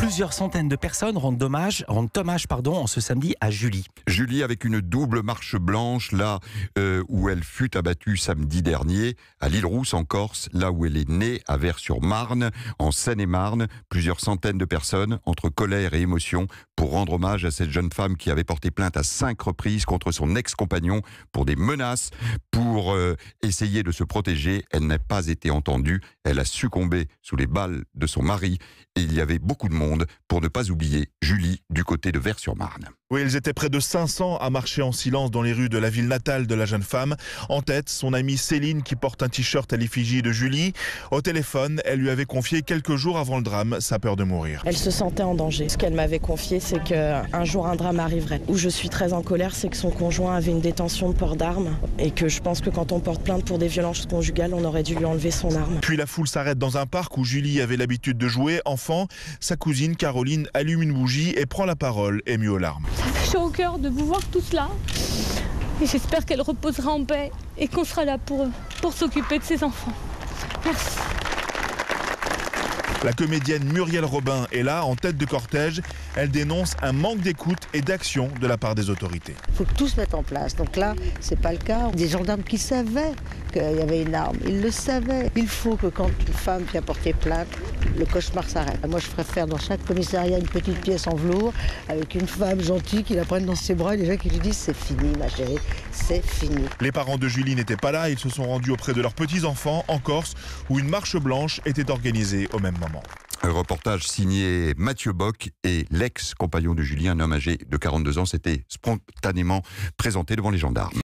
Plusieurs centaines de personnes rendent hommage en ce samedi à Julie. Julie avec une double marche blanche, là où elle fut abattue samedi dernier, à l'Île-Rousse en Corse, là où elle est née, à Vers-sur-Marne, en Seine-et-Marne. Plusieurs centaines de personnes, entre colère et émotion, pour rendre hommage à cette jeune femme qui avait porté plainte à 5 reprises contre son ex-compagnon pour des menaces, pour essayer de se protéger. Elle n'a pas été entendue, elle a succombé sous les balles de son mari, et il y avait beaucoup de monde, pour ne pas oublier Julie du côté de Vers-sur-Marne. Oui, ils étaient près de 500 à marcher en silence dans les rues de la ville natale de la jeune femme. En tête, son amie Céline qui porte un t-shirt à l'effigie de Julie. Au téléphone, elle lui avait confié quelques jours avant le drame sa peur de mourir. Elle se sentait en danger. Ce qu'elle m'avait confié, c'est qu'un jour un drame arriverait. Où je suis très en colère, c'est que son conjoint avait une détention de port d'armes et que je pense que quand on porte plainte pour des violences conjugales, on aurait dû lui enlever son arme. Puis la foule s'arrête dans un parc où Julie avait l'habitude de jouer. Enfant, sa cousine Caroline allume une bougie et prend la parole, émue aux larmes. Ça fait chaud au cœur de vous voir tout cela. Et j'espère qu'elle reposera en paix et qu'on sera là pour s'occuper de ses enfants. Merci. La comédienne Muriel Robin est là, en tête de cortège. Elle dénonce un manque d'écoute et d'action de la part des autorités. Il faut que tout se mette en place. Donc là, c'est pas le cas. Des gendarmes qui savaient qu'il y avait une arme, ils le savaient. Il faut que quand une femme vient porter plainte, le cauchemar s'arrête. Moi, je préfère dans chaque commissariat une petite pièce en velours avec une femme gentille qui la prenne dans ses bras et des gens qui lui disent c'est fini, ma chérie, c'est fini. Les parents de Julie n'étaient pas là. Ils se sont rendus auprès de leurs petits-enfants en Corse où une marche blanche était organisée au même moment. Un reportage signé Mathieu Bock et l'ex-compagnon de Julie, un homme âgé de 42 ans, s'était spontanément présenté devant les gendarmes.